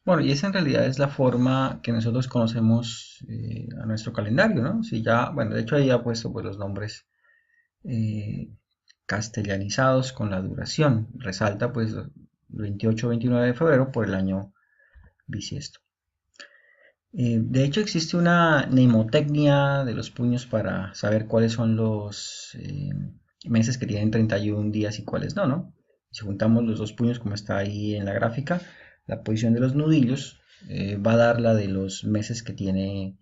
Bueno, y esa en realidad es la forma que nosotros conocemos a nuestro calendario, ¿no? Si ya, bueno, de hecho ahí ha puesto pues los nombres eh, castellanizados con la duración. Resalta pues 28-29 de febrero por el año bisiesto. De hecho existe una mnemotecnia de los puños para saber cuáles son los meses que tienen 31 días y cuáles no, ¿no? Si juntamos los dos puños como está ahí en la gráfica, la posición de los nudillos va a dar la de los meses que tiene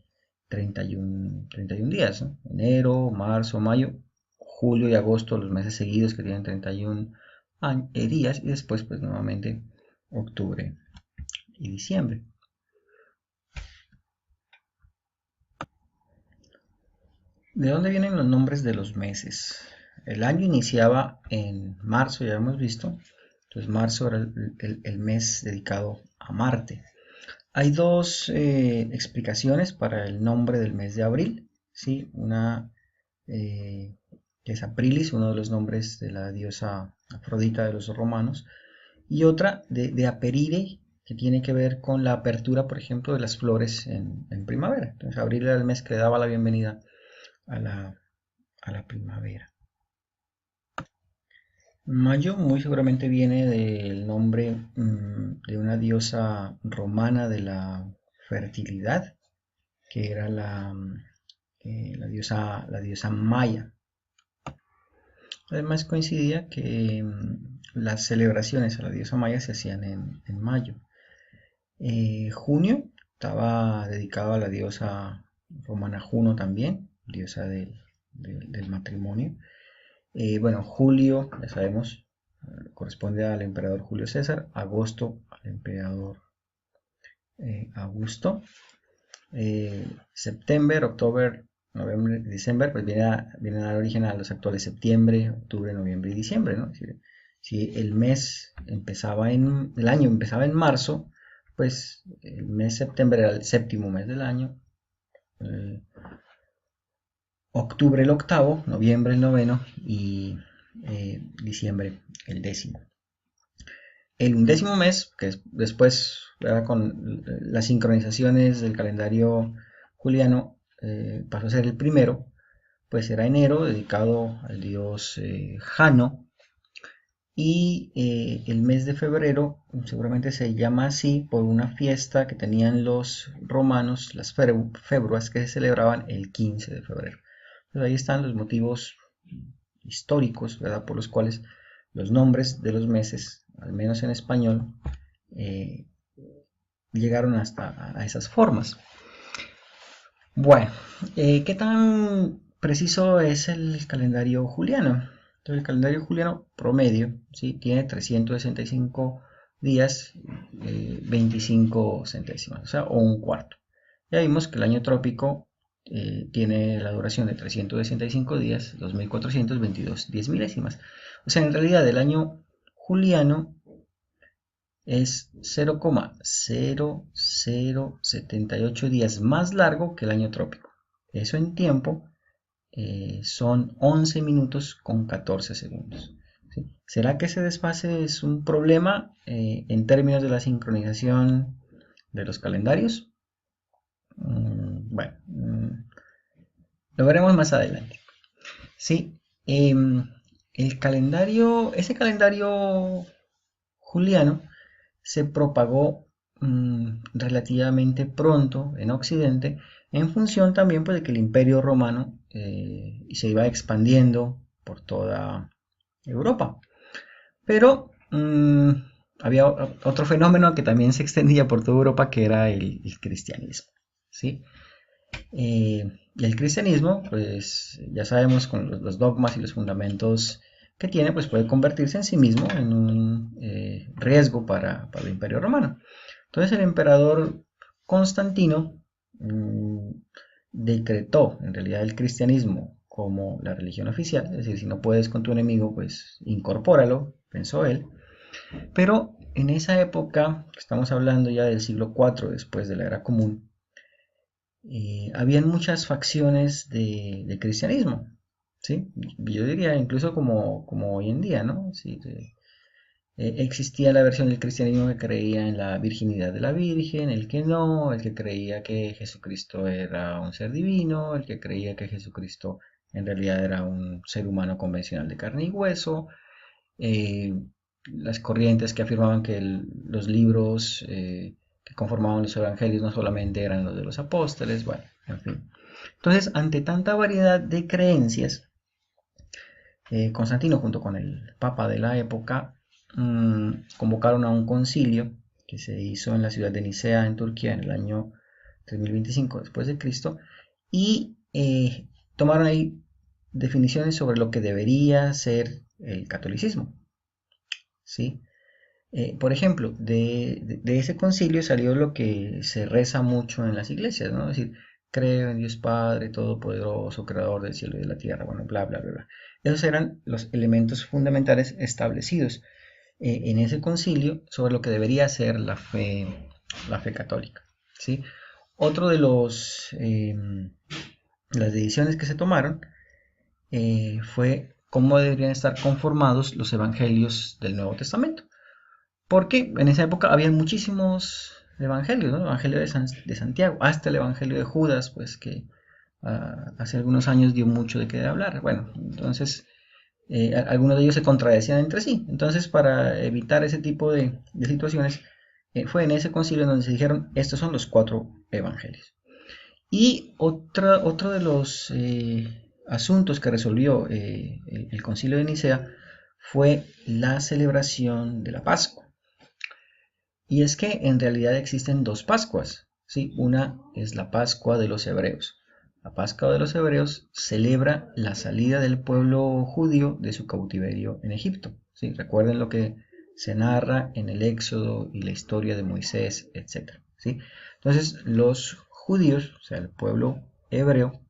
31 días, ¿no? Enero, marzo, mayo, julio y agosto, los meses seguidos que tienen 31 días, y después pues nuevamente octubre y diciembre. ¿De dónde vienen los nombres de los meses? El año iniciaba en marzo, ya hemos visto. Entonces marzo era el mes dedicado a Marte. Hay dos explicaciones para el nombre del mes de abril. ¿Sí? Una que es Aprilis, uno de los nombres de la diosa Afrodita de los romanos. Y otra de Aperire, que tiene que ver con la apertura, por ejemplo, de las flores en primavera. Entonces abril era el mes que le daba la bienvenida a la primavera. Mayo muy seguramente viene del nombre de una diosa romana de la fertilidad, que era la diosa Maya. Además coincidía que las celebraciones a la diosa Maya se hacían en mayo. Junio estaba dedicado a la diosa romana Juno también, diosa del matrimonio. Bueno, julio, ya sabemos, corresponde al emperador Julio César, agosto al emperador Augusto, septiembre, octubre, noviembre, diciembre, pues viene a dar origen a los actuales septiembre, octubre, noviembre y diciembre, ¿no? Es decir, si el año empezaba en marzo, pues el mes septiembre era el séptimo mes del año, eh, octubre el octavo, noviembre el noveno y diciembre el décimo. El undécimo mes, que es después, ¿verdad? Con las sincronizaciones del calendario juliano, pasó a ser el primero, pues era enero, dedicado al dios Jano, y el mes de febrero seguramente se llama así por una fiesta que tenían los romanos, las februas, que se celebraban el 15 de febrero. Entonces ahí están los motivos históricos, ¿verdad? Por los cuales los nombres de los meses, al menos en español, eh, llegaron hasta a esas formas. Bueno, ¿qué tan preciso es el calendario juliano? Entonces, el calendario juliano promedio, ¿sí? Tiene 365 días, 25 centésimas, o sea, o un cuarto. Ya vimos que el año trópico tiene la duración de 365 días, 2422 10 milésimas. O sea, en realidad el año juliano es 0,0078 días más largo que el año trópico. Eso en tiempo son 11 minutos con 14 segundos. ¿Sí? ¿Será que ese desfase es un problema en términos de la sincronización de los calendarios? Bueno, lo veremos más adelante. Sí, ese calendario juliano se propagó relativamente pronto en Occidente, en función también pues, de que el Imperio Romano se iba expandiendo por toda Europa. Pero había otro fenómeno que también se extendía por toda Europa, que era el cristianismo. ¿Sí? Y el cristianismo, pues ya sabemos con los dogmas y los fundamentos que tiene, pues puede convertirse en sí mismo en un riesgo para el Imperio Romano. Entonces el emperador Constantino decretó en realidad el cristianismo como la religión oficial, es decir, si no puedes con tu enemigo, pues incorpóralo, pensó él. Pero en esa época, estamos hablando ya del siglo IV después de la era común, habían muchas facciones de cristianismo, ¿sí? Yo diría incluso como hoy en día, ¿no? Sí, Existía la versión del cristianismo que creía en la virginidad de la Virgen, el que no, el que creía que Jesucristo era un ser divino, el que creía que Jesucristo en realidad era un ser humano convencional de carne y hueso, eh, las corrientes que afirmaban que los libros que conformaban los evangelios no solamente eran los de los apóstoles, bueno, en fin. Entonces, ante tanta variedad de creencias, Constantino junto con el Papa de la época convocaron a un concilio que se hizo en la ciudad de Nicea en Turquía en el año 3025 después de Cristo y tomaron ahí definiciones sobre lo que debería ser el catolicismo, ¿sí? Por ejemplo, de ese concilio salió lo que se reza mucho en las iglesias, ¿no? Es decir, creo en Dios Padre Todopoderoso, Creador del cielo y de la tierra, bueno, bla, bla, bla, bla. Esos eran los elementos fundamentales establecidos en ese concilio sobre lo que debería ser la fe católica, ¿sí? Otro de las decisiones que se tomaron fue cómo deberían estar conformados los evangelios del Nuevo Testamento. Porque en esa época había muchísimos evangelios, ¿no? El Evangelio de Santiago, hasta el Evangelio de Judas, pues que hace algunos años dio mucho de qué hablar. Bueno, entonces algunos de ellos se contradecían entre sí. Entonces, para evitar ese tipo de situaciones, fue en ese concilio donde se dijeron, estos son los 4 evangelios. Y otro de los asuntos que resolvió el concilio de Nicea fue la celebración de la Pascua. Y es que en realidad existen 2 Pascuas, ¿sí? Una es la Pascua de los Hebreos. La Pascua de los Hebreos celebra la salida del pueblo judío de su cautiverio en Egipto, ¿sí? Recuerden lo que se narra en el Éxodo y la historia de Moisés, etc., ¿sí? Entonces los judíos, o sea, el pueblo hebreo,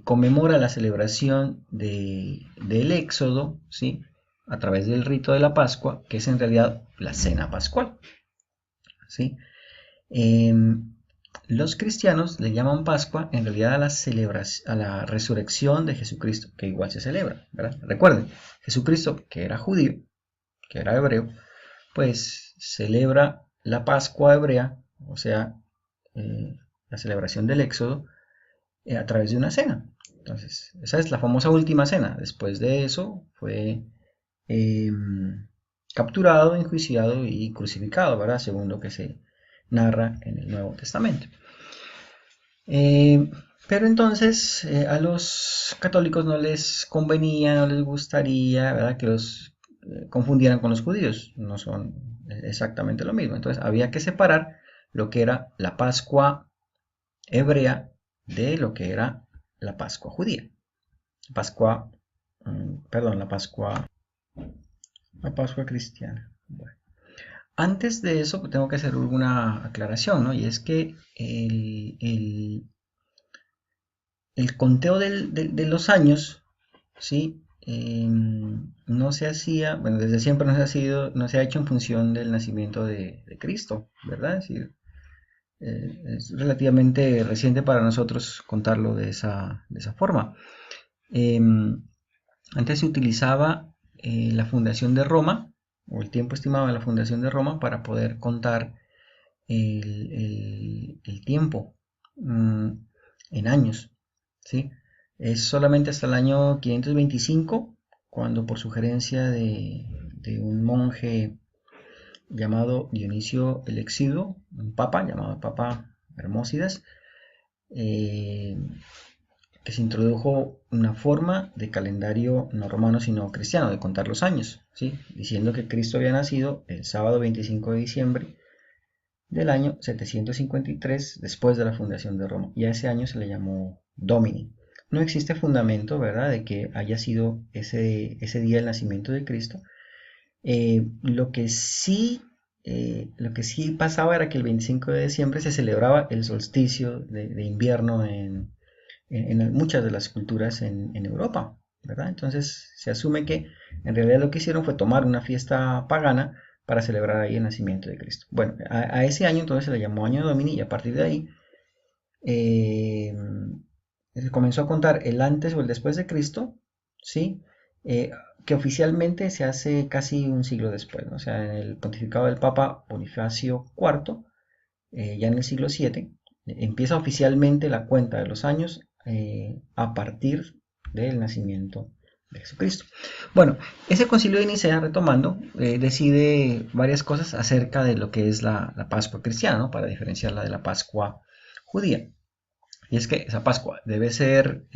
conmemora la celebración del Éxodo, ¿sí? A través del rito de la Pascua, que es en realidad la cena pascual, ¿sí? Eh, los cristianos le llaman Pascua en realidad a la resurrección de Jesucristo, que igual se celebra, ¿verdad? Recuerden, Jesucristo, que era judío, que era hebreo, pues celebra la Pascua hebrea, o sea, la celebración del Éxodo, a través de una cena. Entonces, esa es la famosa última cena. Después de eso fue eh, capturado, enjuiciado y crucificado, ¿verdad? Según lo que se narra en el Nuevo Testamento. Pero entonces a los católicos no les convenía, no les gustaría, ¿verdad?, que los confundieran con los judíos. No son exactamente lo mismo. Entonces había que separar lo que era la Pascua hebrea de lo que era la Pascua judía. Pascua, perdón, la Pascua cristiana. Bueno. Antes de eso tengo que hacer una aclaración, ¿no? Y es que el conteo de los años, ¿sí? No se hacía, bueno, desde siempre no se ha hecho en función del nacimiento de Cristo, ¿verdad? Es decir, es relativamente reciente para nosotros contarlo de esa forma. Antes se utilizaba la fundación de Roma, o el tiempo estimado de la fundación de Roma, para poder contar el tiempo en años, ¿sí? Es solamente hasta el año 525, cuando por sugerencia de un monje llamado Dionisio el Exiguo, un papa llamado Papa Hermósidas, que se introdujo una forma de calendario no romano sino cristiano de contar los años, ¿sí? Diciendo que Cristo había nacido el sábado 25 de diciembre del año 753 después de la fundación de Roma, y a ese año se le llamó Domini. No existe fundamento, ¿verdad?, de que haya sido ese día el nacimiento de Cristo. Lo que sí pasaba era que el 25 de diciembre se celebraba el solsticio de invierno en muchas de las culturas en Europa, ¿verdad? Entonces se asume que en realidad lo que hicieron fue tomar una fiesta pagana para celebrar ahí el nacimiento de Cristo. Bueno, a ese año entonces se le llamó Año Domini, y a partir de ahí se comenzó a contar el antes o el después de Cristo, ¿sí? que oficialmente se hace casi un siglo después, ¿no? O sea, en el pontificado del Papa Bonifacio IV, ya en el siglo VII, empieza oficialmente la cuenta de los años a partir del nacimiento de Jesucristo. Bueno, ese concilio de Nicea, retomando, decide varias cosas acerca de lo que es la Pascua cristiana, ¿no? Para diferenciarla de la Pascua judía. Y es que esa Pascua debe ser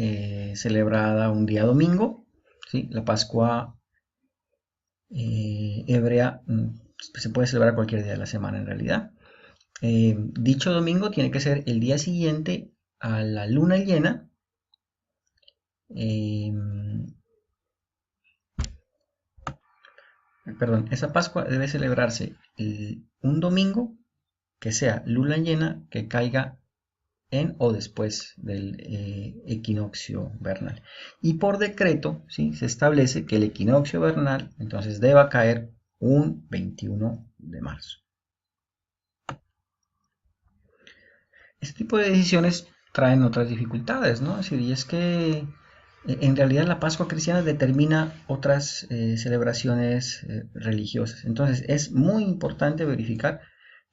celebrada un día domingo, ¿sí? La Pascua hebrea se puede celebrar cualquier día de la semana en realidad. Dicho domingo tiene que ser el día siguiente a la luna llena. eh, Perdón, esa Pascua debe celebrarse un domingo que sea luna llena que caiga en o después del equinoccio vernal. Y por decreto, ¿sí? Se establece que el equinoccio vernal entonces deba caer un 21 de marzo. Este tipo de decisiones traen otras dificultades, ¿no? Es decir, y es que en realidad la Pascua cristiana determina otras celebraciones religiosas. Entonces es muy importante verificar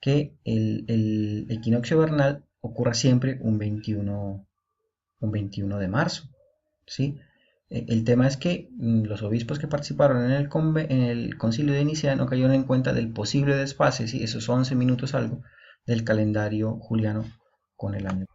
que el equinoccio vernal ocurra siempre un 21 de marzo, ¿sí? El tema es que los obispos que participaron en el concilio de Nicea no cayeron en cuenta del posible desfase, ¿sí? Esos 11 minutos algo del calendario juliano con el año.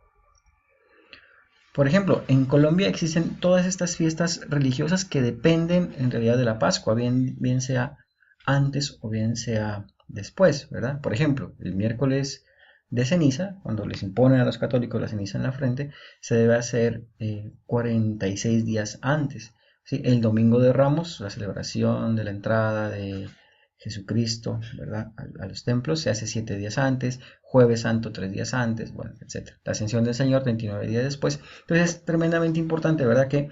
Por ejemplo, en Colombia existen todas estas fiestas religiosas que dependen en realidad de la Pascua, bien sea antes o bien sea después, ¿verdad? Por ejemplo, el miércoles de ceniza, cuando les imponen a los católicos la ceniza en la frente, se debe hacer 46 días antes, ¿sí? El domingo de Ramos, la celebración de la entrada de Jesucristo, ¿verdad? A los templos se hace 7 días antes, Jueves Santo 3 días antes, bueno, etc. La Ascensión del Señor 29 días después. Entonces es tremendamente importante, ¿verdad? Que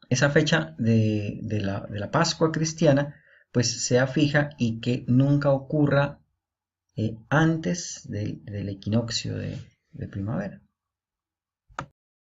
esa fecha de la Pascua cristiana pues sea fija y que nunca ocurra antes del equinoccio de primavera.